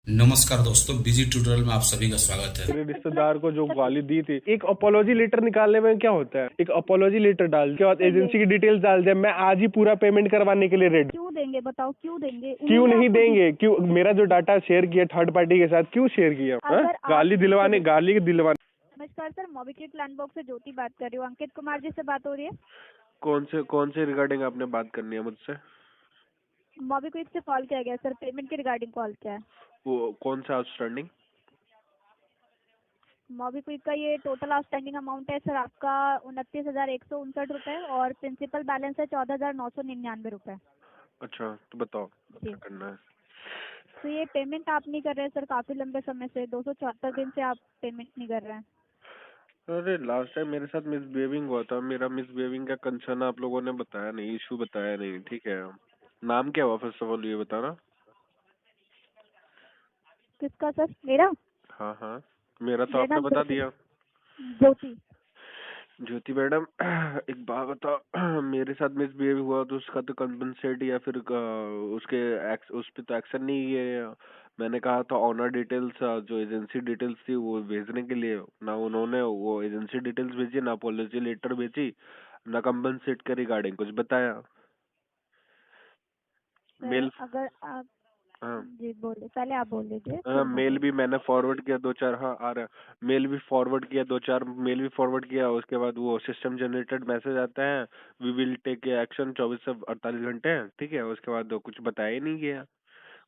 नमस्कार दोस्तों, busy tutorial में आप सभी का स्वागत है। मेरे रिश्तेदार को जो गाली दी थी, एक अपोलॉजी लेटर निकालने में क्या होता है? एक अपोलॉजी लेटर डाल के बाद एजेंसी की डिटेल्स डाल दे। मैं आज ही पूरा पेमेंट करवाने के लिए रेडी। क्यों देंगे? बताओ क्यों देंगे? क्यों उन्होंने नहीं आपको देंगे? क्यों मेरा जो डाटा शेयर किया थर्ड पार्टी के साथ, क्यों शेयर किया? अगर आप गाली दिलवाने। नमस्कार सर, मोबिक्विक प्लान बॉक्स से ज्योति बात कर रही हूँ। अंकित कुमार जी से बात हो रही है? कौन से रिगार्डिंग आपने बात करनी है मुझसे? मोबिक्विक से कॉल किया गया सर, पेमेंट के रिगार्डिंग कॉल किया है। वो कौन सा आउटस्टैंडिंग? मोबिक्विक का ये टोटल आउटस्टैंडिंग अमाउंट है सर आपका 29,159 रुपए और प्रिंसिपल बैलेंस है 14,999 रुपए। अच्छा, तो बताओ जी, क्या करना है। तो ये पेमेंट आप नहीं कर रहे हैं सर काफी लंबे समय से, 274 दिन से आप पेमेंट नहीं कर रहे हैं। अरे लास्ट टाइम मेरे साथ मिसबिहेविंग हुआ था। मेरा मिसबिहेविंग का कंसर्न आप लोगों ने बताया नहीं, इशू बताया नहीं। ठीक है, नाम क्या हुआ फर्स्ट ऑफ ऑल ये बताना। किसका सर? मेरा हाँ हाँ, मेरा तो मेरा आपने नाम बता ज्योति। दिया। ज्योति। ज्योति मैडम, एक बात बताओ, मेरे साथ मिसबिहेव हुआ तो उसका तो कंपनसेट या फिर उस पे तो एक्शन नहीं है। मैंने कहा था ऑनर डिटेल्स, जो एजेंसी डिटेल्स थी वो भेजने के लिए, ना उन्होंने वो एजेंसी डिटेल्स भेजी, ना पॉलिसी लेटर भेजी, ना कंपनसेट के रिगार्डिंग कुछ बताया। सर मेल, अगर आप हाँ, जी बोलिए, पहले आप बोल लीजिए फिर मैं मेल बोल। भी मैंने फॉरवर्ड किया दो चार, हाँ आ रहा है। मेल भी फॉरवर्ड किया दो चार, मेल भी फॉरवर्ड किया। उसके बाद वो सिस्टम जनरेटेड मैसेज आता है, वी विल टेक एक्शन 24 से 48 घंटे। ठीक है, उसके बाद वो कुछ बताया ही नहीं गया।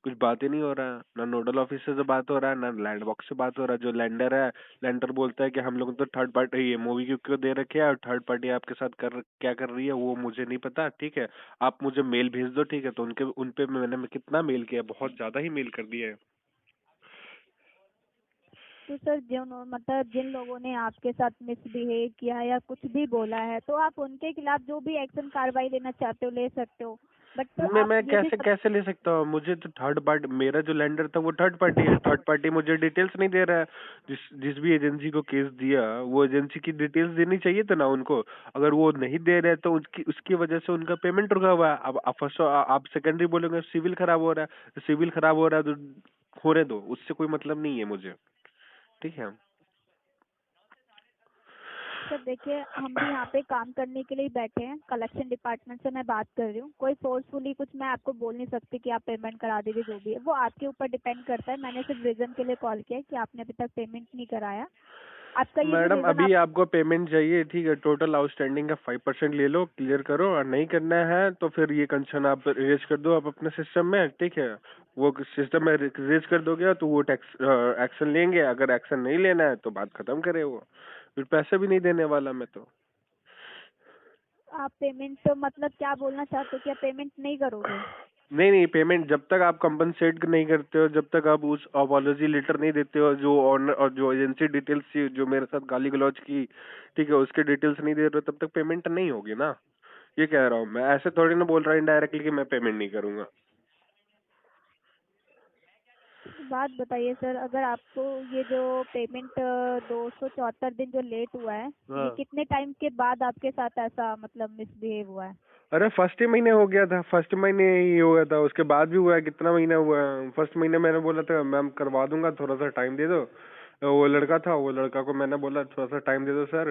कुछ बात ही नहीं हो रहा है, ना नोडल ऑफिसर से बात हो रहा है, ना लैंड बॉक्स से बात हो रहा है। जो लैंडर है, लैंडर बोलता है कि हम लोग तो थर्ड पार्टी ये मूवी क्यों दे रखे है और थर्ड पार्टी आपके साथ क्या कर रही है वो मुझे नहीं पता। ठीक है, आप मुझे मेल भेज दो। ठीक है, तो उन पे मैंने कितना मेल किया, बहुत ज्यादा ही मेल कर दिया है। तो सर मतलब जिन लोगों ने आपके साथ मिसबिहेव किया या कुछ भी बोला है तो आप उनके खिलाफ जो भी एक्शन कार्रवाई लेना चाहते हो ले सकते हो। बट तो आप मैं ये भी कैसे कैसे ले सकता हूँ? मुझे तो थर्ड पार्टी, मेरा जो लैंडर था वो थर्ड पार्टी है। थर्ड पार्टी मुझे डिटेल्स नहीं दे रहा है। जिस भी एजेंसी को केस दिया वो एजेंसी की डिटेल्स देनी चाहिए था ना उनको। अगर वो नहीं दे रहे तो उसकी उसकी वजह से उनका पेमेंट रुका हुआ है। अब आप फर्स्ट आप सेकेंडरी बोलोगे सिविल खराब हो रहा है, सिविल खराब हो रहा है तो होने दो, उससे कोई मतलब नहीं है मुझे। ठीक है। सर देखिए, हम भी यहाँ पे काम करने के लिए ही बैठे हैं। कलेक्शन डिपार्टमेंट से मैं बात कर रही हूँ। कोई फोर्सफुली कुछ मैं आपको बोल नहीं सकती कि आप पेमेंट करा दीजिए। जो भी है वो आपके ऊपर डिपेंड करता है। मैंने सिर्फ रीजन के लिए कॉल किया है कि आपने अभी तक पेमेंट नहीं कराया। आपका ये जो मैडम रीजन अभी आप आपको पेमेंट चाहिए, ठीक है, टोटल आउटस्टैंडिंग का 5% ले लो, क्लियर करो। और नहीं करना है तो फिर ये कंसर्न आप रेज कर दो आप अपने सिस्टम में। ठीक है, वो सिस्टम में रेज कर दोगे तो वो टैक्स एक्शन लेंगे। अगर एक्शन नहीं लेना है तो बात खत्म करे वो, फिर पैसे भी नहीं देने वाला मैं तो। आप पेमेंट तो मतलब क्या बोलना चाहते हो कि आप पेमेंट नहीं करोगे? नहीं नहीं, पेमेंट जब तक आप कंपनसेट नहीं करते हो, जब तक आप उस अपॉलॉजी लेटर नहीं देते हो, जो ऑनर और जो एजेंसी डिटेल्स थी जो मेरे साथ गाली गलौज की, ठीक है, उसके डिटेल्स नहीं दे रहे हो, तब तक पेमेंट नहीं होगी ना। ये कह रहा हूँ मैं, ऐसे थोड़ी ना बोल रहा इनडायरेक्टली कि मैं पेमेंट नहीं करूंगा। बात बताइए सर, अगर आपको ये जो पेमेंट 274 दिन जो लेट हुआ है, ये हाँ, कितने टाइम के बाद आपके साथ ऐसा मतलब मिसबिहेव हुआ है? अरे फर्स्ट ही महीने हो गया था, फर्स्ट महीने ही हो गया था। उसके बाद भी हुआ है, कितना महीना हुआ है? फर्स्ट महीने मैंने बोला था मैम करवा दूंगा, थोड़ा सा टाइम दे दो। वो लड़का था, वो लड़का को मैंने बोला थोड़ा सा टाइम दे दो सर,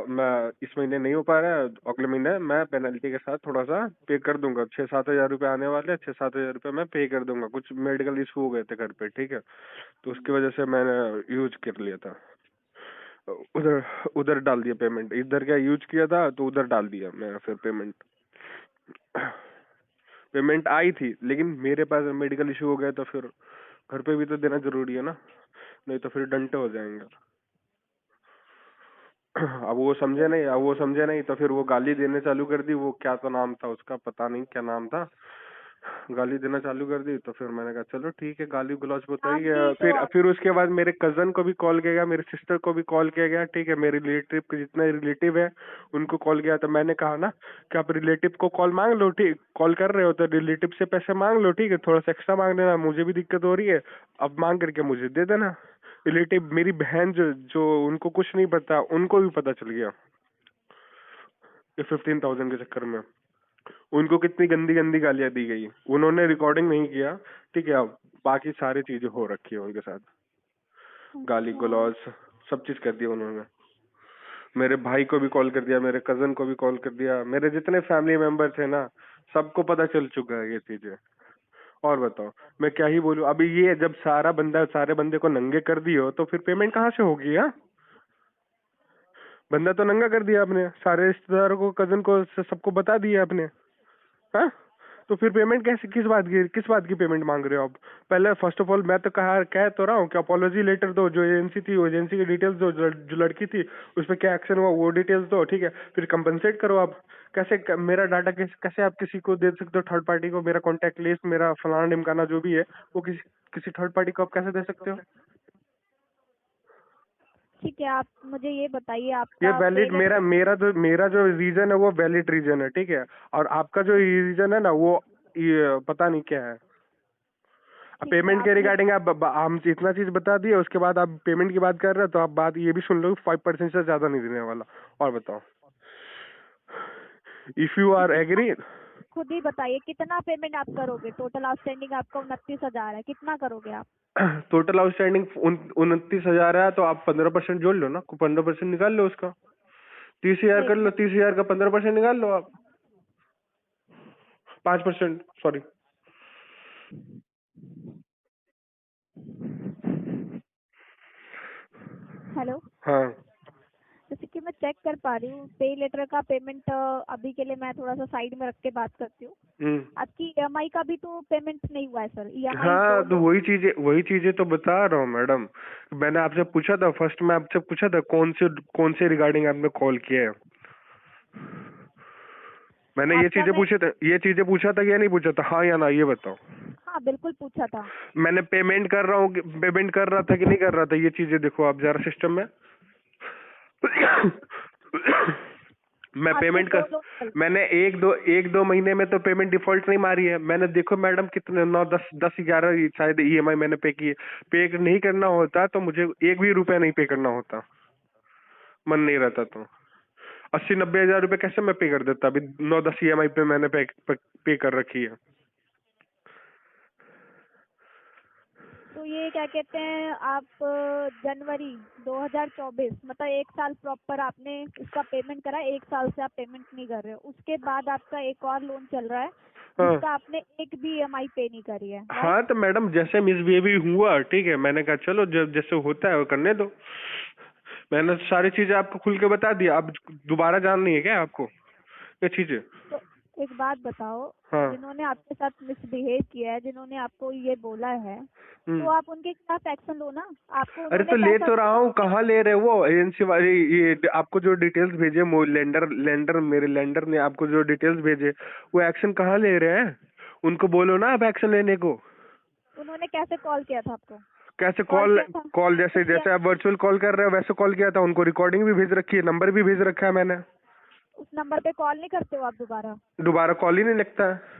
मैं इस महीने नहीं हो पा रहा है, अगले महीने मैं पेनल्टी के साथ थोड़ा सा पे कर दूंगा। 6-7 हजार रुपये आने वाले हैं, 6-7 हजार रुपये मैं पे कर दूंगा। कुछ मेडिकल इशू हो गए थे घर पे, ठीक है, तो उसकी वजह से मैंने यूज कर लिया था। उधर उधर डाल दिया पेमेंट, इधर क्या यूज किया था तो उधर डाल दिया मैं फिर पेमेंट। पेमेंट आई थी लेकिन मेरे पास मेडिकल इशू हो गया तो फिर घर पे भी तो देना जरूरी है ना, नहीं तो फिर डंटे हो जाएंगे। अब वो समझे नहीं तो फिर वो गाली देने चालू कर दी। वो क्या तो नाम था उसका, पता नहीं क्या नाम था, गाली देना चालू कर दी। तो फिर मैंने कहा चलो ठीक है, गाली गलौज होता आप ही गया। भी तो फिर उसके बाद मेरे कजन को भी कॉल किया गया, मेरे सिस्टर को भी कॉल किया गया। ठीक है, मेरे रिलेटिव के जितने रिलेटिव है उनको कॉल किया। तो मैंने कहा ना कि आप रिलेटिव को कॉल मांग लो, ठीक, कॉल कर रहे हो तो रिलेटिव से पैसे मांग लो, ठीक है, थोड़ा सा एक्स्ट्रा मांग लेना, मुझे भी दिक्कत हो रही है, अब मांग करके मुझे दे देना। रिलेटिव मेरी बहन जो जो उनको कुछ नहीं पता, उनको भी पता चल गया ये 15,000 के चक्कर में। उनको कितनी गंदी गंदी गालियां दी गई, उन्होंने रिकॉर्डिंग नहीं किया, ठीक है, अब बाकी सारी चीजें हो रखी है उनके साथ, गाली अच्छा। गलौज सब चीज कर दिया उन्होंने। मेरे भाई को भी कॉल कर दिया, मेरे कजन को भी कॉल कर दिया, मेरे जितने फैमिली मेंबर थे ना, सबको पता चल चुका है ये चीजें। और बताओ मैं क्या ही बोलूं, अभी ये जब सारे बंदे को नंगे कर दियो तो फिर पेमेंट कहाँ से होगी? हाँ, बंदा तो नंगा कर दिया आपने, सारे रिश्तेदारों को, कजन को, सबको बता दिया आपने। हाँ, तो फिर पेमेंट कैसे, किस बात की पेमेंट मांग रहे हो आप? पहले फर्स्ट ऑफ ऑल मैं तो कह तो रहा हूँ कि अपोलॉजी लेटर दो, जो एजेंसी थी वो एजेंसी की डिटेल्स दो, जो लड़की थी उस पर क्या एक्शन हुआ वो डिटेल्स दो, ठीक है, फिर कंपनसेट करो आप। मेरा डाटा कैसे आप किसी को दे सकते हो, थर्ड पार्टी को? मेरा कॉन्टैक्ट लिस्ट, मेरा फलाना ढिमकाना जो भी है वो किसी किसी थर्ड पार्टी को आप कैसे दे सकते हो? ठीक है, आप मुझे ये बताइए ये आपका पे वैलिड, लेटर। मेरा जो रीजन है वो वैलिड रीजन है, ठीक है, और आपका जो रीजन है ना वो ये पता नहीं क्या है। ठीक है, पेमेंट आप के ये रिगार्डिंग आप हम इतना चीज बता दिए, उसके बाद आप पेमेंट की बात कर रहे हो, तो आप बात ये भी सुन लो, 5% से ज्यादा नहीं देने वाला। और बताओ, इफ यू आर कितना, एग्री। खुद ही बताइए कितना पेमेंट आप करोगे? टोटल आउटस्टैंडिंग आपका 29,000 है, कितना करोगे आप? टोटल आउटस्टैंडिंग 29,000 है, तो आप 15% जोड़ लो ना, 15% निकाल लो उसका, 30,000 एक कर लो, मिनट। 30,000 का 15% निकाल लो आप, 5%, सॉरी। हेलो। हाँ। जैसे कि मैं चेक कर पा रही हूँ पे लेटर का पेमेंट, अभी के लिए मैं थोड़ा सा साइड में रख के बात करती हूँ। हम्म। आपकी ईएमआई का भी तो पेमेंट नहीं हुआ है सर, ईएमआई हाँ, दो तो लोग। वही चीजें तो बता रहा हूँ मैडम। मैंने आपसे पूछा था, फर्स्ट में आपसे पूछा था कौन से रिगार्डिंग आपने कॉल किया है। मैंने आपका मैं, ये चीजें पूछा था या नहीं पूछा था, हाँ या ना, ये बताओ। हाँ बिल्कुल पूछा था। मैंने पेमेंट कर रहा था कि नहीं कर रहा था, ये चीजें देखो आप जरा सिस्टम में। मैं आपके पेमेंट दो कर लोग चल। मैंने एक दो महीने में तो पेमेंट डिफॉल्ट नहीं मारी है मैंने। देखो मैडम, कितने 9 10 10 11 शायद ईएमआई मैंने पे किए। पे नहीं करना होता तो मुझे एक भी रुपया नहीं पे करना होता, मन नहीं रहता तो 80 90 हजार रुपए कैसे मैं पे कर देता? अभी 9 10 ईएमआई पे मैंने पे कर रखी है। तो ये क्या कहते हैं आप, जनवरी 2024 मतलब एक साल प्रॉपर आपने इसका पेमेंट करा, एक साल से आप पेमेंट नहीं कर रहे हो। उसके बाद आपका एक और लोन चल रहा है हाँ। जिसका आपने एक भी ईएमआई पे नहीं करी है, राइट? हाँ, तो मैडम जैसे मिसबिहेव हुआ, ठीक है, मैंने कहा चलो जब जैसे होता है वो करने दो। मैंने सारी चीजें आपको खुल के बता दिया, अब दोबारा जाननी है क्या आपको ये चीजें? तो एक बात बताओ, हाँ। जिन्होंने आपके साथ मिसबिहेव किया है, जिन्होंने आपको ये बोला है, तो आप उनके खिलाफ एक्शन लो ना। आपको अरे उन्होंने तो ले पैसा तो रहा दिया। हूँ, कहाँ ले रहे वो एजेंसी वाले? ये आपको जो डिटेल्स भेजे, मेरे लेंडर ने आपको जो डिटेल्स भेजे, वो एक्शन कहाँ ले रहे हैं? उनको बोलो ना आप एक्शन लेने को। उन्होंने कैसे कॉल किया था आपको? कैसे कॉल कॉल? किया था कॉल जैसे उस जैसे आप वर्चुअल कॉल कर रहे हो वैसे कॉल किया था, उनको रिकॉर्डिंग भी भेज रखी है, नंबर भी भेज रखा है मैंने। उस नंबर पे कॉल नहीं करते हो आप दोबारा? दोबारा कॉल ही नहीं लगता है।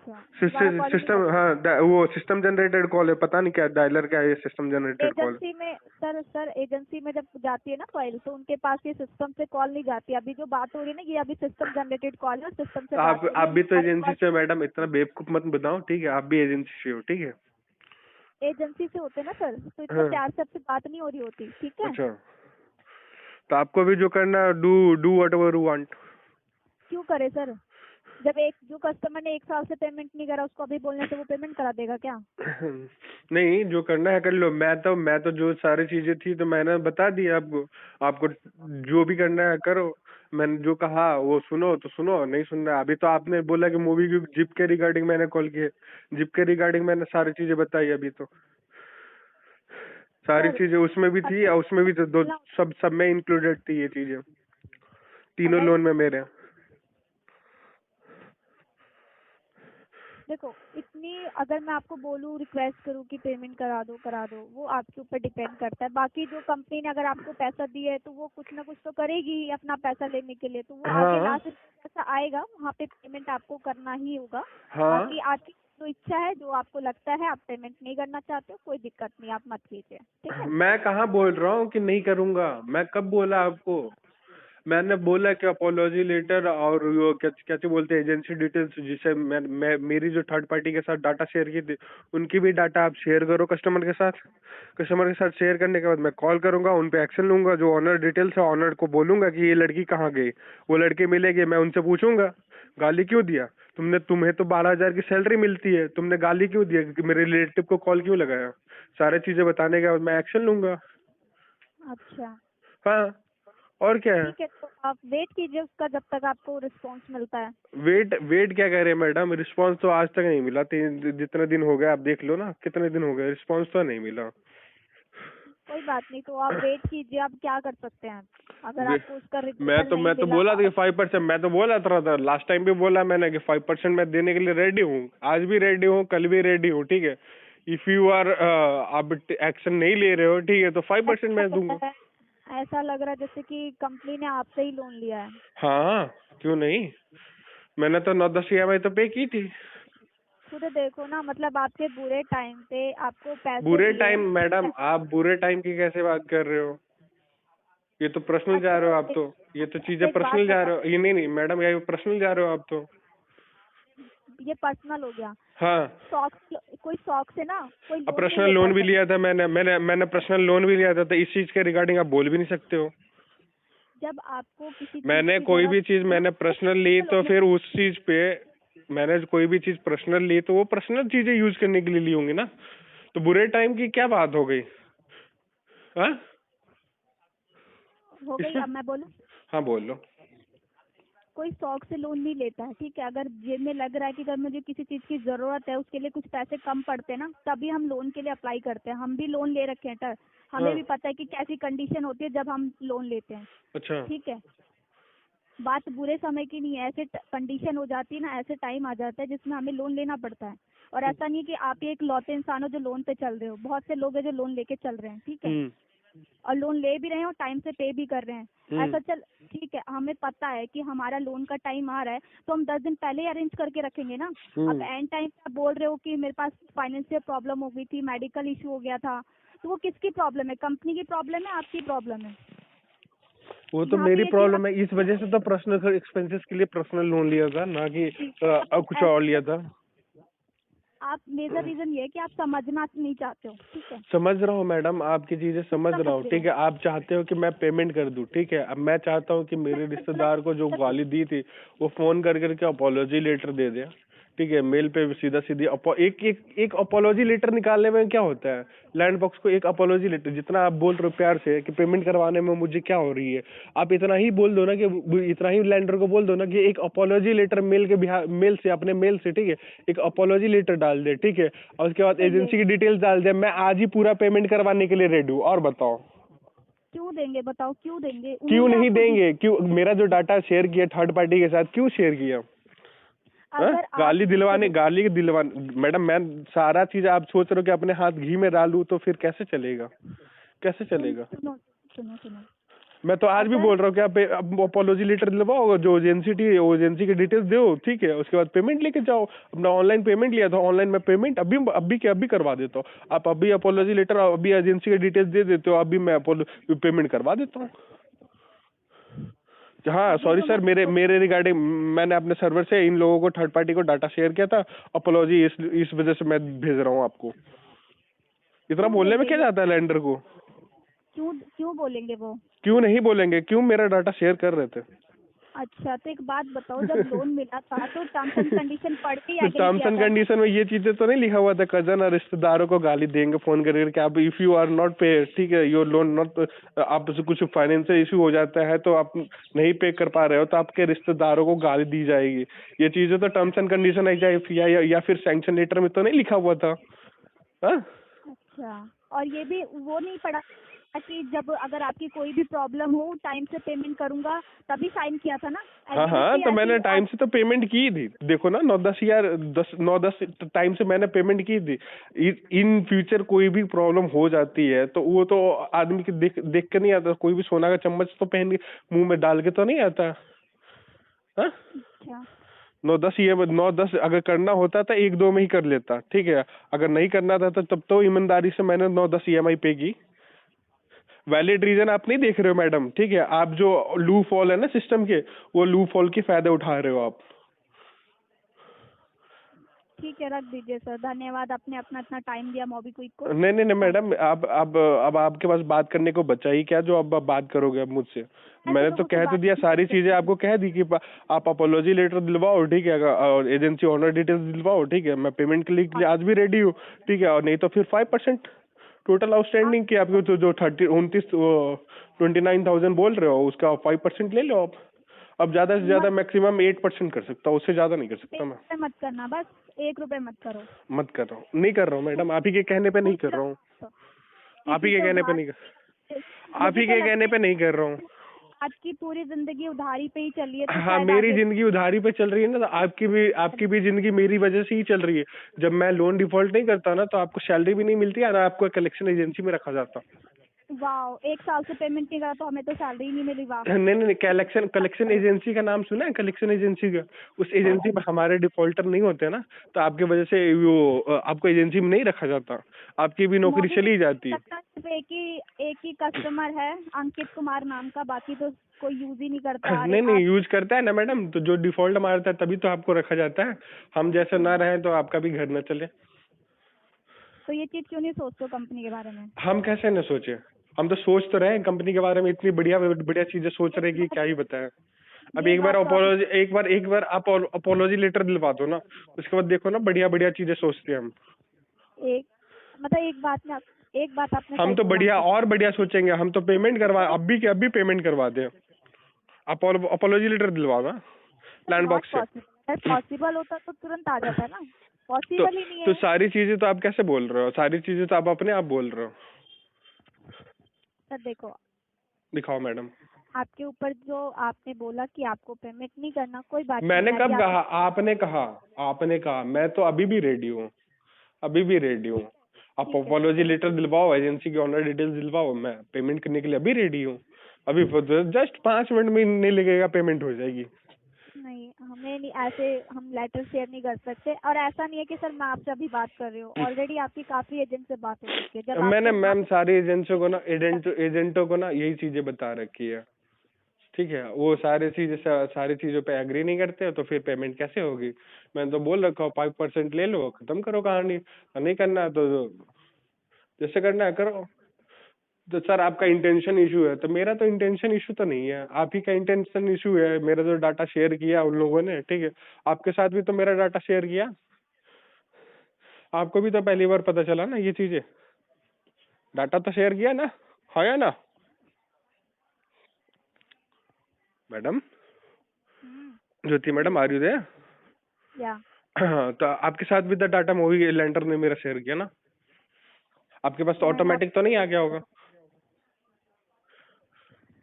अच्छा, दोबारा कॉल ही नहीं सिस्टम, लगता। हाँ, वो सिस्टम जनरेटेड कॉल है, पता नहीं क्या डायलर क्या है, ये सिस्टम जनरेटेड कॉल। एजेंसी में सर एजेंसी में जब जाती है ना फाइल, तो उनके पास ये सिस्टम से कॉल नहीं जाती। अभी जो बात हो रही है ना, ये अभी सिस्टम जनरेटेड कॉल है, सिस्टम से बात हो रही आप है, भी तो हमारी एजेंसी कॉल से, मैडम इतना बेवकूफ मत बनाओ, ठीक है, आप भी एजेंसी से हो, ठीक है। एजेंसी से होते ना सर, तो इतना हाँ। प्यार से आपसे बात नहीं हो रही होती, ठीक है? अच्छा, तो आपको भी जो करना, do do what ever you want. क्यों करे सर? जब एक जो कस्टमर ने एक साल से पेमेंट नहीं करा, उसको अभी बोलने से वो पेमेंट करा देगा क्या? नहीं, जो करना है कर लो। मैं तो जो सारी चीजें थी तो मैंने बता दी आपको। आपको जो भी करना है करो। मैंने जो कहा वो सुनो तो सुनो, नहीं सुनना अभी तो आपने बोला कि मूवी की जिप के रिगार्डिंग मैंने कॉल किए, जिप के रिगार्डिंग मैंने सारी चीजें बताई अभी तो। सारी सर चीजें उसमें भी थी, और उसमें भी तो दो, सब में इंक्लूडेड थी ये चीजें, तीनों अगर लोन में मेरे। देखो, इतनी अगर मैं आपको बोलूँ, रिक्वेस्ट करूँ कि पेमेंट करा दो, वो आपके ऊपर डिपेंड करता है। बाकी जो कंपनी ने अगर आपको पैसा दिया है तो वो कुछ ना कुछ तो करेगी ही अपना पैसा लेने के लिए, तो वो आगे हाँ। लास्ट में पैसा आएगा, वहाँ पे पेमेंट आपको करना ही होगा। हाँ। बाकी आपकी जो इच्छा है, जो आपको लगता है आप पेमेंट नहीं करना चाहते हो, कोई दिक्कत नहीं, आप मत कीजिए, ठीक है? मैं कहाँ बोल रहा हूँ कि नहीं करूंगा, मैं कब बोला आपको? मैंने बोला कि अपोलॉजी लेटर और वो क्या क्या बोलते हैं एजेंसी डिटेल्स, जिसे मैं मेरी जो थर्ड पार्टी के साथ डाटा शेयर की थी उनकी भी डाटा आप शेयर करो कस्टमर के साथ शेयर करने के बाद मैं कॉल करूंगा, उन पे एक्शन लूंगा। जो ऑनर डिटेल्स है ऑनर को बोलूंगा कि ये लड़की कहाँ गई, वो लड़की मिलेगी, मैं उनसे पूछूंगा गाली क्यों दिया तुम्हें तो 12,000 की सैलरी मिलती है, तुमने गाली क्यों दिया, मेरे रिलेटिव को कॉल क्यों लगाया, सारी चीजें बताने के बाद मैं एक्शन लूंगा। अच्छा हाँ, और क्या है। ठीक है, तो आप वेट कीजिए उसका जब तक आपको रिस्पॉन्स मिलता है। वेट क्या कह रहे हैं मैडम, रिस्पांस तो आज तक नहीं मिला। जितने दिन हो गए आप देख लो ना, कितने दिन हो गए, रिस्पांस तो नहीं मिला। कोई बात नहीं, तो आप वेट कीजिए। आप क्या कर सकते हैं अगर वे- आपको उसका मैं रिजल्ट तो नहीं मैं तो मिला? बोला था कि 5%, मैं तो बोला था लास्ट टाइम भी बोला मैंने कि 5% मैं देने के लिए रेडी हूँ, आज भी रेडी हूँ, कल भी रेडी हूँ, ठीक है। इफ यू आर आप एक्शन नहीं ले रहे हो, ठीक है, तो 5% मैं दूंगा। ऐसा लग रहा है जैसे कि कंपनी ने आपसे ही लोन लिया है। हाँ, क्यों नहीं, मैंने तो 9-10 EMI तो पे की थी। खुद देखो ना, मतलब आपके बुरे टाइम पे आपको पैसे बुरे दिए। टाइम मैडम, आप बुरे टाइम की कैसे बात कर रहे हो, ये तो पर्सनल जा रहे हो आप, तो ये तो चीजें एक बात पर्सनल जा रहे बताओ, हो, ये नहीं मैडम, ये पर्सनल जा रहे हो आप तो। ये पर्सनल हो गया। हाँ, कोई शौक से ना कोई अब लोन नहीं पर्सनल लेता लोन भी है। लिया था मैंने पर्सनल लोन भी लिया था, तो इस चीज के रिगार्डिंग आप बोल भी नहीं सकते हो। जब आपको किसी चीज मैंने की कोई भी जरूरत चीज है ना, मैंने पर्सनल ली तो लोन। फिर उस चीज पे, मैंने कोई भी चीज पर्सनल ली तो वो पर्सनल चीजें यूज करने के लिए ली होंगी ना, तो बुरे टाइम की क्या बात हो गई। हाँ, हो गई, इसमें, अब मैं बोलूं। हाँ बोल लो। कोई शौक से लोन नहीं लेता है, ठीक है। अगर जेब में लग रहा है कि अगर मुझे किसी चीज की जरूरत है, उसके लिए कुछ पैसे कम पड़ते हैं ना, तभी हम लोन के लिए अप्लाई करते हैं। हम भी लोन ले रखे हैं सर, हमें हाँ, भी पता है कि कैसी कंडीशन होती है जब हम लोन लेते हैं, अच्छा, ठीक है। बात बुरे समय की नहीं है, ऐसे कंडीशन हो जाती है ना, ऐसे टाइम आ जाता है जिसमें हमें लोन लेना पड़ता है। और ऐसा नहीं कि आप ही एक लौते इंसान हो जो लोन पे चल रहे हो, बहुत से लोग हैं जो लोन लेके चल रहे हैं, ठीक है। हम्म, और लोन ले भी रहे हैं और टाइम से पे भी कर रहे हैं। हम्म, ऐसा चल ठीक है, हमें पता है कि हमारा लोन का टाइम आ रहा है, तो हम 10 दिन पहले ही अरेंज करके रखेंगे ना। अब एंड टाइम पे आप बोल रहे हो कि मेरे पास फाइनेंशियल प्रॉब्लम हो गई थी, मेडिकल इशू हो गया था, तो वो किसकी प्रॉब्लम है? कंपनी की प्रॉब्लम है, आपकी प्रॉब्लम है? वो तो यहाँ पे मेरी ये चीज प्रॉब्लम है, इस वजह से तो पर्सनल एक्सपेंसेस के लिए पर्सनल लोन लिया था, ना कि अब कुछ और लिया था। आप मेजर रीजन ये है कि आप समझना नहीं चाहते हो, ठीक है। समझ रहा हूँ मैडम, आपकी चीजें समझ रहा हूँ, रहे ठीक हो। है। आप चाहते हो कि मैं पेमेंट कर दूं, ठीक है। अब मैं चाहता हूँ कि मेरे रिश्तेदार को जो गाली दी थी वो फोन कर करके अपोलॉजी लेटर दे दे, ठीक है। मेल पे सीधा सीधी एक अपोलॉजी लेटर निकालने में क्या होता है, लैंड बॉक्स को एक अपोलॉजी लेटर, जितना आप बोल रहे हो प्यार से कि पेमेंट करवाने में मुझे क्या हो रही है, आप इतना ही बोल दो ना, कि इतना ही लैंडर को बोल दो ना कि एक अपोलॉजी लेटर मेल से, अपने मेल से, ठीक है, एक अपोलॉजी लेटर डाल दे, ठीक है। और उसके बाद तो ये एजेंसी की डिटेल्स डाल दे, मैं आज ही पूरा पेमेंट करवाने के लिए रेडी हूँ। और बताओ क्यों देंगे, बताओ क्यों देंगे? क्यों उन्होंने नहीं आपको देंगे, क्यों मेरा जो डाटा शेयर किया थर्ड पार्टी के साथ क्यों शेयर किया। हाँ? अगर आप गाली दिलवाने मैडम, मैं सारा चीज आप सोच रहे हो कि अपने हाथ घी में डालूं, तो फिर कैसे चलेगा, कैसे चलेगा। सुनो सुनो सुनो, मैं तो आज भी अगर बोल रहा हूँ कि आप अपोलॉजी लेटर दिलवाओ, जो एजेंसी थी वो एजेंसी की डिटेल्स दो, ठीक है। उसके बाद पेमेंट लेके जाओ, अपना ऑनलाइन पेमेंट लिया था, ऑनलाइन में पेमेंट अभी करवा देता हूँ। आप अभी अपोलॉजी लेटर, अभी एजेंसी की डिटेल्स दे देते हो, अभी मैं पेमेंट करवा देता हूँ। हाँ, ये सॉरी तो सर, मैं मेरे रिगार्डिंग मैंने अपने सर्वर से इन लोगों को, थर्ड पार्टी को डाटा शेयर किया था। अपोलॉजी इस वजह से मैं भेज रहा हूँ आपको। इतना क्यों बोलने में देंगे क्या ये? जाता है लैंडर को। क्यों क्यों बोलेंगे वो? क्यों नहीं बोलेंगे, क्यों मेरा डाटा शेयर कर रहे थे। अच्छा, तो एक बात बताओ, जब लोन मिला था तो टर्म्स एंड कंडीशन पढ़ के ही एग्री टर्म्स किया एंड था ना? कंडीशन में ये चीजें तो नहीं लिखा हुआ था, कजन और रिश्तेदारों को गाली देंगे फोन करके, आप इफ यू आर नॉट पे, ठीक है, योर लोन नॉट, आप कुछ फाइनेंशियल इशू हो जाता है तो आप नहीं पे कर पा रहे हो, तो आपके रिश्तेदारों को गाली दी जाएगी। ये चीजें तो टर्म्स एंड कंडीशन या फिर सैंक्शन लेटर में तो नहीं लिखा हुआ था। हाँ, अच्छा, और ये भी वो नहीं पढ़ा कि जब अगर आपकी कोई भी प्रॉब्लम हो टाइम से पेमेंट करूंगा, तभी साइन किया था ना? हाँ हाँ, एग्रीमेंट तो भी मैंने ऐसे टाइम से तो पेमेंट की थी, देखो ना, 9-10 टाइम से मैंने पेमेंट की थी। इन फ्यूचर कोई भी प्रॉब्लम हो जाती है तो वो तो आदमी के देख के नहीं आता, कोई भी सोना का चम्मच तो पहन के मुंह में डाल के तो नहीं आता। हाँ, अच्छा 9-10 अगर करना होता था 1-2 में ही कर लेता, ठीक है। अगर नहीं करना था तो तब तो ईमानदारी से मैंने 9-10 EMI पे की। वैलिड रीजन आप नहीं देख रहे हो मैडम, ठीक है। आप जो लूप होल है ना सिस्टम के, वो लूप होल के फायदे उठा रहे हो आप। ठीक है, रख दीजिए सर। धन्यवाद, आपने अपना इतना टाइम दिया मोबीक्विक को। नहीं नहीं नहीं मैडम, अब आपके पास बात करने को बचा ही क्या जो अब बात करोगे अब मुझसे? मैंने तो मुझसे कह तो बात दिया, नहीं सारी कर चीजें सकते। आपको कह दी कि आप अपोलॉजी लेटर दिलवाओ, ठीक है, और एजेंसी ओनर डिटेल्स दिलवाओ, ठीक है। मैं पेमेंट के लिए आज भी रेडी हूँ, ठीक है। और नहीं तो फिर 5% टोटल आउटस्टैंडिंग की आपको जो 29,000 बोल रहे हो उसका 5% ले लो आप। अब ज्यादा से ज्यादा मैक्सिमम 8% कर सकता हूँ, उससे ज्यादा नहीं कर सकता मैं। ₹1 मत करना, बस ₹1 मत करो। मत कर रहा हूँ, नहीं कर रहा हूँ मैडम, आप ही के कहने पे नहीं कर रहा हूँ। आप ही किसी के से कहने पे उधार, नहीं कर आप मुझे ही तो के कहने लगता पे नहीं कर रहा हूँ। है आपकी पूरी जिंदगी उधारी पे ही चली है, तो हाँ, शायद मेरी आगे जिंदगी उधारी पे चल रही है ना, तो आपकी भी जिंदगी मेरी वजह से ही चल रही है। जब मैं लोन डिफॉल्ट नहीं करता ना, तो आपको सैलरी भी नहीं मिलती है ना, आपको कलेक्शन एजेंसी में रखा जाता। वाह, 1 साल से पेमेंट नहीं करा तो हमें तो सैलरी ही नहीं मिली। वाह। नहीं नहीं, कलेक्शन एजेंसी का नाम सुना है? कलेक्शन एजेंसी का, उस एजेंसी में हमारे डिफॉल्टर नहीं होते ना, तो आपकी वजह से वो आपको एजेंसी में नहीं रखा जाता, आपकी भी नौकरी चली जाती। लगता है सिर्फ एक ही कस्टमर है, अंकित कुमार नाम का, बाकी तो कोई यूज ही नहीं करता। अरे नहीं नहीं, आप यूज करता है ना मैडम, तो जो डिफॉल्ट मारता है तभी तो आपको रखा जाता है। हम जैसे ना रहे तो आपका भी घर न चले। तो ये चीज क्यों नहीं सोचते कंपनी के बारे में? हम कैसे न सोचे? हम तो सोच तो रहे हैं कंपनी के बारे में, इतनी बढ़िया बढ़िया चीजें सोच रहे हैं कि क्या ही बताएं। अब ये एक बार बात तो आप, अपोलॉजी एक बार आप अपोलॉजी लेटर दिलवा दो ना, उसके बाद देखो ना बढ़िया बढ़िया चीजें सोचते हैं हम। एक मतलब एक बात आपने हम सही तो बोला बढ़िया अंकित। और बढ़िया सोचेंगे, हम तो पेमेंट करवा अब भी पेमेंट करवा दें। अपोलॉजी लेटर दिलवा ना लैंड नॉट बॉक्स से। पॉसिबल, पॉसिबल होता तो तुरंत आ जाता है ना। तो पॉसिबल ही नहीं तो है। सारी चीजें तो आप कैसे बोल रहे हो? सारी चीजें तो आप अपने आप बोल रहे हो। सर देखो, दिखाओ मैडम। आपके ऊपर जो आपने बोला कि आपको पेमेंट नहीं करना, कोई बात नहीं, मैंने मैं भी कब आपको कहा? आपने कहा मैं तो अभी भी रेडी हूँ, अभी भी रेडी हूँ। आप ठीक है अपोलॉजी लेटर दिलवाओ, एजेंसी की ऑनर डिटेल्स दिलवाओ, मैं पेमेंट करने के लिए अभी रेडी हूँ। अभी जस्ट 5 मिनट में नहीं लगेगा, पेमेंट हो जाएगी। नहीं, हमें नहीं ऐसे, हम लेटर शेयर नहीं कर सकते। और ऐसा नहीं है कि सर मैं आपसे अभी बात कर रही हूँ, ऑलरेडी आपकी काफी एजेंट से बात हो चुकी है। जब मैंने आपने मैम सारे एजेंटों को ना यही चीजें बता रखी है, ठीक है। वो सारी चीजों पे एग्री नहीं करते, तो फिर पेमेंट कैसे होगी? मैंने तो बोल रखा हूँ 5% ले लो, खत्म करो कहानी। नहीं करना है तो जैसे करना है करो। तो सर आपका इंटेंशन इशू है, तो मेरा तो इंटेंशन इशू तो नहीं है, आप ही का इंटेंशन इशू है। मेरा जो डाटा शेयर किया उन लोगों ने, ठीक है, आपके साथ भी तो मेरा डाटा शेयर किया। आपको भी तो पहली बार पता चला ना ये चीजें। डाटा तो शेयर किया ना, है या ना मैडम? ज्योति मैडम, आ रही हो? या हाँ, तो आपके साथ भी तो डाटा मूवी लेंडर ने मेरा शेयर किया ना। आपके पास तो मैंने आप, ऑटोमेटिक तो नहीं आ गया होगा?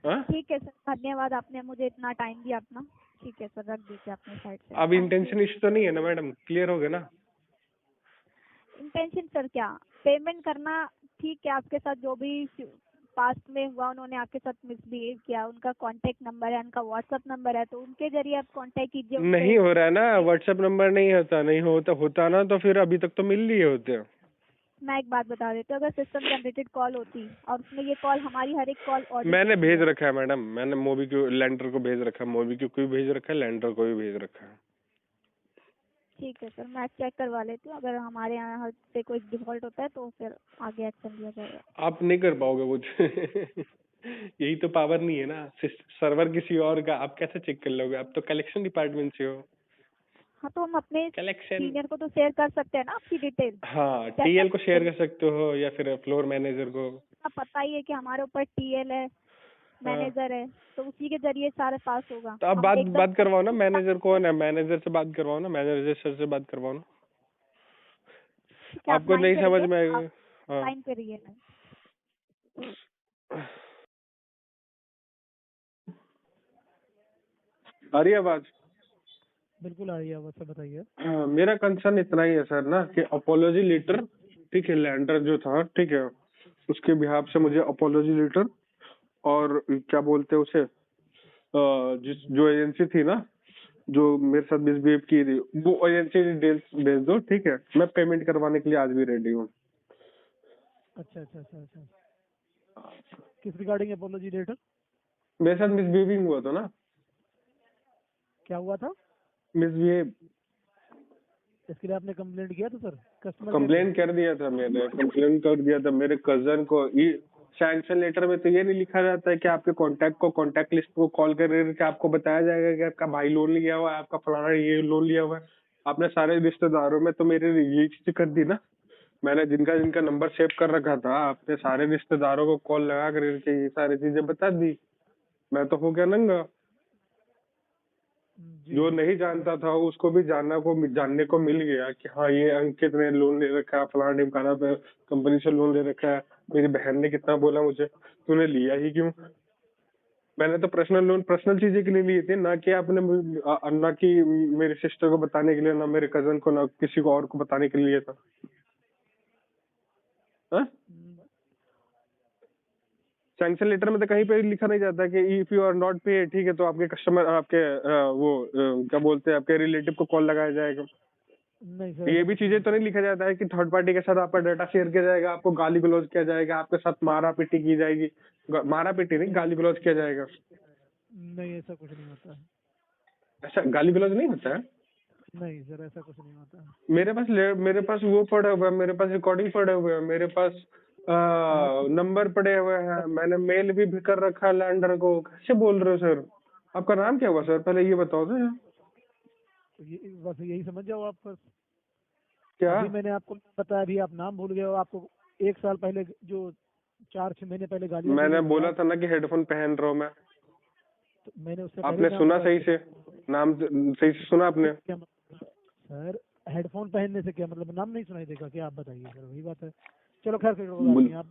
हाँ? ठीक है सर, धन्यवाद, आपने मुझे इतना टाइम दिया अपना। ठीक है सर, रख दीजिए अपने साइड से। अब थैंक यू। इंटेंशन इशू तो नहीं है ना मैडम? क्लियर हो गया ना? इंटेंशन सर क्या, पेमेंट करना। ठीक है, आपके साथ जो भी पास्ट में हुआ, उन्होंने आपके साथ मिसबिहेव किया, उनका कांटेक्ट नंबर है, उनका व्हाट्सएप नंबर है, तो उनके जरिए आप कांटेक्ट कीजिए उनसे। नहीं हो रहा है ना, व्हाट्सएप नंबर नहीं होता, नहीं होता ना, तो फिर अभी तक तो मिल लिए होते। मैं एक बात बता देती हूँ, अगर सिस्टम जनरेटेड कॉल होती और उसमें ये कॉल, हमारी हर एक कॉल ऑडिट मैंने होती भेज है। रखा है मैडम, मैंने मोबी को लैंडर को भेज रखा है, मोबी को भी भेज रखा है, लैंडर को भी भेज रखा है। ठीक है सर, मैं चेक करवा लेती हूँ, अगर हमारे यहाँ से कोई डिफॉल्ट होता है तो फिर आगे एक्शन लिया जाएगा। आप नहीं कर पाओगे वो यही तो पावर नहीं है ना, सर्वर किसी और का, आप कैसे चेक कर लोगे? आप तो कलेक्शन डिपार्टमेंट से हो। हाँ, तो हम अपने कलेक्शन, सीनियर को तो शेयर कर सकते हैं ना आपकी डिटेल। हाँ, जैसा टीएल को शेयर कर सकते हो या फिर फ्लोर मैनेजर को। आपको पता ही है कि हमारे ऊपर टीएल है, हाँ, मैनेजर है, तो उसी के जरिए सारे पास होगा। तो आप हम बात एकदम बात करवाओ ना, मैनेजर कौन है? मैनेजर से बात करवाओ ना, मैनेजर सर से बात करवाओ ना। ठीक है, आप आपको लाइन नहीं पे समझ रहिए, में आप आएगा? हाँ। लाइन पे रहिए। आ रही है आवाज? बिल्कुल आ रही है आवाज़, सर बताइए। हाँ, मेरा कंसर्न इतना ही है सर ना कि अपोलॉजी लेटर, ठीक है, लैंडर जो था, ठीक है, उसके बिहाफ से मुझे अपोलॉजी लेटर और क्या बोलते हैं उसे, जो एजेंसी थी ना जो मेरे साथ मिसबिहेव की थी, वो एजेंसी डिटेल्स भेज दो, ठीक है। मैं पेमेंट करवाने के लिए आज भी रेडी हूँ। अच्छा अच्छा अच्छा अच्छा। किस रिगार्डिंग अपोलॉजी लेटर? मेरे साथ मिसबिहेविंग हुआ था ना, क्या हुआ था? मिसबिहेव। इसके लिए आपने कंप्लेंट किया था सर कस्टमर कंप्लेन कर दिया था मैंने, कंप्लेन कर दिया था मेरे कजन को। ये सैंक्शन लेटर में तो ये नहीं लिखा जाता है कि आपके कांटेक्ट लिस्ट को कॉल करके आपको बताया जाएगा कि आपका भाई लोन लिया हुआ है, आपका फलाना ये लोन लिया हुआ है। आपने सारे रिश्तेदारों में तो मेरे ये चीज कर दी ना। मैंने जिनका जिनका नंबर सेव कर रखा था, आपने सारे रिश्तेदारों को कॉल लगा करके ये सारी चीजें बता दी। मैं तो हो गया नंगा। जी। जो नहीं जानता था उसको भी जानने को मिल गया कि हाँ ये अंकित ने लोन ले रखा है, फलाना ढिमकाना पे कंपनी से लोन ले रखा है। मेरी बहन ने कितना बोला मुझे, तूने लिया ही क्यों? मैंने तो पर्सनल लोन पर्सनल चीजें के लिए लिए थे, ना कि आपने ना कि मेरे सिस्टर को बताने के लिए, ना मेरे कजन को, ना किसी को और को बताने के लिए था। सैंक्शन लेटर में तो कहीं पे लिखा नहीं जाता कि इफ यू आर नॉट पे, ठीक है, तो आपके कस्टमर आपके क्या बोलते हैं, आपके रिलेटिव को कॉल लगाया जाएगा। नहीं सर, ये भी चीजें तो नहीं लिखा जाता है कि थर्ड पार्टी के साथ आपका डाटा शेयर किया जाएगा, आपको गाली गलौज किया जाएगा, आपके साथ मारा पीटी की जाएगी। मारा पीटी नहीं, गाली गलौज किया जाएगा। नहीं ऐसा कुछ नहीं होता है। ऐसा गाली गलौज नहीं होता है? नहीं सर ऐसा कुछ नहीं होता है। मेरे पास वो पड़े हुए हैं, मेरे पास रिकॉर्डिंग पड़े हुए हैं, मेरे पास नंबर पड़े हुए हैं, मैंने मेल भी कर रखा है लैंडर को। कैसे बोल रहे हो सर? आपका नाम क्या हुआ सर, पहले ये बताओ तो। तो ये बस यही समझ जाओ आप बस। क्या? अभी मैंने आपको बताया, अभी आप नाम भूल गए हो। आपको 1 साल पहले जो 4-6 महीने पहले गाली मैंने बोला था ना कि हेडफोन पहन रहा हूँ मैं। तो मैंने उससे आपने पहले सुना सही से? नाम सही से सुना आपने? क्या मतलब? सर हेडफोन पहनने से क्या मतलब? नाम नहीं सुनाई देगा क्या? आप बताइए सर, वही बात है। चलो खैर कोई बात नहीं, आप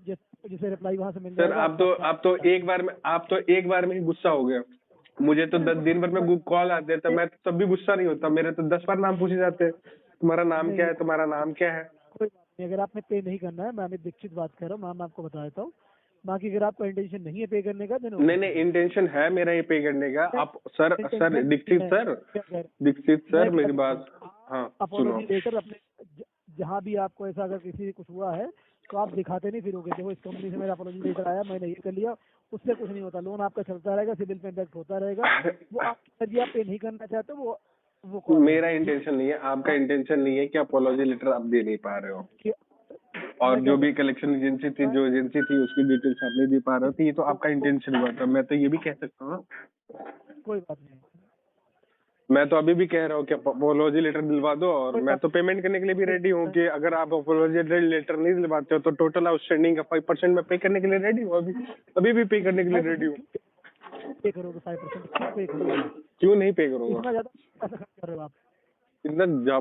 जिसे रिप्लाई वहां से मिल सर जाएगा। आप तो एक बार में ही गुस्सा हो गया। मुझे तो 10 दिन भर में कॉल आते थे, मैं तब भी गुस्सा नहीं होता। मेरे तो 10 बार नाम पूछे जाते, तुम्हारा नाम क्या है, तुम्हारा नाम क्या है। कोई बात नहीं, अगर आपने पे नहीं करना है, मैं अमित दीक्षित बात कर रहा हूँ, नाम आपको बता देता हूँ। बाकी अगर आपका इंटेंशन नहीं है पे करने का, नहीं, इंटेंशन है मेरा ये पे करने का। आप सर दीक्षित सर मेरी बात, हाँ सुनो। अपॉलॉजी लेटर अपने जहाँ भी आपको ऐसा अगर किसी से कुछ हुआ है तो आप दिखाते नहीं फिरोगे। देखो इस कंपनी से मेरा अपॉलॉजी लेटर आया, मैंने ये कर लिया, उससे कुछ नहीं होता। लोन आपका चलता रहेगा, सिविल पे इम्पैक्ट होता रहेगा। वो आप यदि आप पे नहीं करना चाहते वो मेरा इंटेंशन नहीं है, आपका इंटेंशन नहीं है कि अपॉलॉजी लेटर आप दे नहीं पा रहे हो, और जो भी कलेक्शन एजेंसी थी उसकी डिटेल्स आप नहीं दे पा रहे हो, तो ये तो आपका इंटेंशन हुआ था। मैं तो ये भी कह सकता हूँ, कोई बात नहीं। मैं तो अभी भी कह रहा हूँ कि अपॉलॉजी लेटर दिलवा दो, और मैं तो पेमेंट करने के लिए भी रेडी हूँ कि अगर आप अपॉलॉजी लेटर नहीं दिलवाते हो तो टोटल आउटस्टैंडिंग का 5% मैं पे करने के लिए रेडी हूँ। अभी भी पे करने के लिए रेडी हूँ। पे करोगे 5%? क्यों पे करोगे? क्यों नहीं पे करूँगा? इतना ज्यादा पैसा खर्च कर रहे हो आप?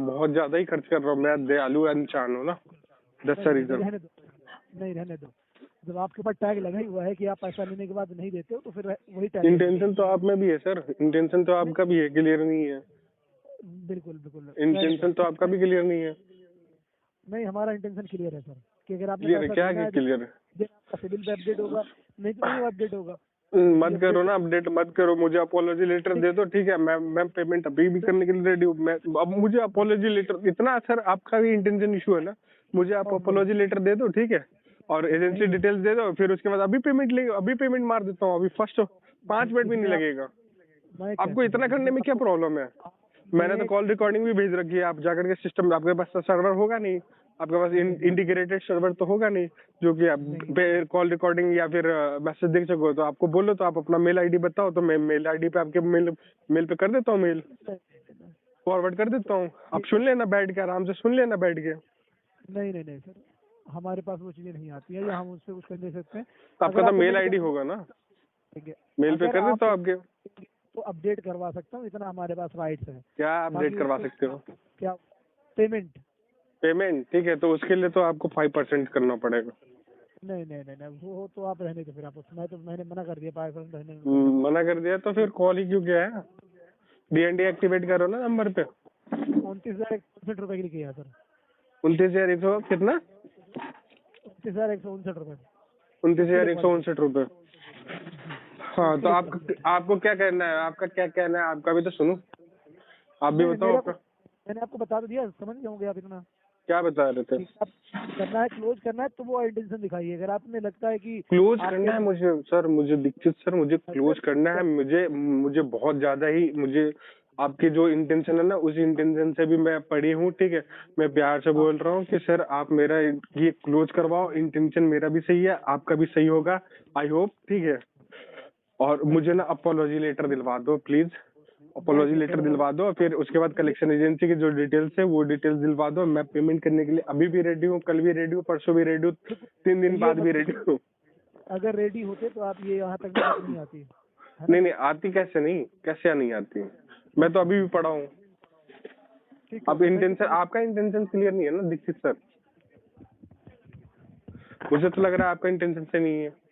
बहुत ज्यादा ही खर्च कर रहा हूँ मैं, दयालु इंसान हूँ ना। नहीं रहने दो। जब आपके ऊपर टैग लगा ही हुआ है कि आप पैसा लेने के बाद नहीं देते हो, तो फिर वही टैग। इंटेंशन तो आप में भी है सर, इंटेंशन तो आपका भी है, क्लियर नहीं है। बिल्कुल बिल्कुल इंटेंशन तो आपका भी क्लियर नहीं है। नहीं, हमारा इंटेंशन क्लियर है सर, कि अगर आपने क्लियर है? क्या क्लियर है? आपका सिविल पे अपडेट होगा, नहीं तो नहीं अपडेट होगा। मत करो ना, अपडेट मत करो। मुझे अपॉलॉजी लेटर दे दो, ठीक है, मैं पेमेंट अभी भी करने के लिए रेडी हूँ। मैं अब मुझे अपॉलॉजी लेटर इतना, सर आपका भी इंटेंशन इशू है ना। मुझे आप अपॉलॉजी लेटर दे दो, ठीक है, और एजेंसी डिटेल्स दे दो, फिर उसके बाद अभी पेमेंट मार देता हूँ। अभी फर्स्ट 5 मिनट भी नहीं लगेगा। आपको इतना करने में क्या प्रॉब्लम है? मैंने तो कॉल रिकॉर्डिंग भी भेज रखी है। आप जाकर के सिस्टम, आपके पास सर्वर होगा नहीं, आपके पास इंटीग्रेटेड सर्वर तो होगा नहीं जो कि आप कॉल रिकॉर्डिंग या फिर मैसेज देख सको। तो आपको बोलो तो आप अपना मेल आईडी बताओ, तो मैं मेल आईडी पे आपके मेल पे कर देता हूँ, मेल फॉरवर्ड कर देता हूँ। आप सुन लेना बैठ के, आराम से सुन लेना बैठ के। नहीं सर, हमारे पास वो चीजें नहीं आती है, या हम उससे कुछ कर दे सकते हैं। आपका तो मेल आईडी होगा ना, मेल पे कर देता हूँ आपके। तो अपडेट करवा सकता हूँ, इतना हमारे पास राइट्स है। क्या अपडेट करवा सकते हो? क्या? पेमेंट, ठीक है, तो उसके लिए तो आपको 5% करना पड़ेगा। नहीं वो तो आप रहने दो फिर। आप मैंने मना कर दिया 5% रहने में। मना कर दिया तो फिर कॉल ही क्यों किया है? डीएनडी एक्टिवेट करो ना नंबर पे। 29,159 रुपए के लिए किया सर। 29,100 कितना? 29,159 रुपए। 29,159 रुपए। हाँ, तो आपको क्या कहना है? आपका क्या कहना है? आपका भी तो सुनो, आप भी बताओ आपका। मैंने आपको बता तो दिया, समझ जाओगे आप इतना। क्या बता रहे थे? आप करना है, क्लोज करना है तो वो इंटेंशन दिखाइए। अगर आपने लगता है कि क्लोज आपके- करना है मुझे सर, मुझे दीक्षित सर, मुझे क्लोज करना है। मुझे बहुत ज्यादा ही, मुझे आपके जो इंटेंशन है ना, उस इंटेंशन से भी मैं पड़ी हूँ, ठीक है। मैं प्यार से बोल रहा हूँ कि सर आप मेरा ये क्लोज करवाओ। इंटेंशन मेरा भी सही है, आपका भी सही होगा, आई होप, ठीक है। और मुझे ना अपोलॉजी लेटर दिलवा दो प्लीज, अपोलॉजी लेटर दिलवा दो। फिर उसके बाद कलेक्शन एजेंसी की जो डिटेल्स है वो डिटेल्स दिलवा दो। मैं पेमेंट करने के लिए अभी भी रेडी हूँ, कल भी रेडी हूँ, परसों भी रेडी हूँ, 3 दिन बाद भी रेडी हूँ। अगर रेडी होते तो आप ये यहाँ तक बात नहीं आती है ना? नहीं नहीं आती, कैसे नहीं, कैसे नहीं आती? मैं तो अभी भी पढ़ा हूँ। ठीक है, अब इंटेंशन, आपका इंटेंशन क्लियर नहीं है ना दीक्षित सर। मुझे तो लग रहा है आपका इंटेंशन से नहीं है।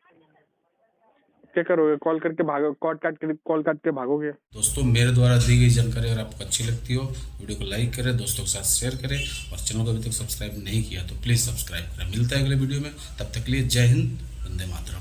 क्या करोगे? कॉल करके भागो, कॉल काट के भागोगे? दोस्तों, मेरे द्वारा दी गई जानकारी अगर आपको अच्छी लगती हो, वीडियो को लाइक करें, दोस्तों के साथ शेयर करें, और चैनल को अभी तक सब्सक्राइब नहीं किया तो प्लीज सब्सक्राइब करें। मिलता है अगले वीडियो में, तब तक के लिए जय हिंद, वंदे मातरम।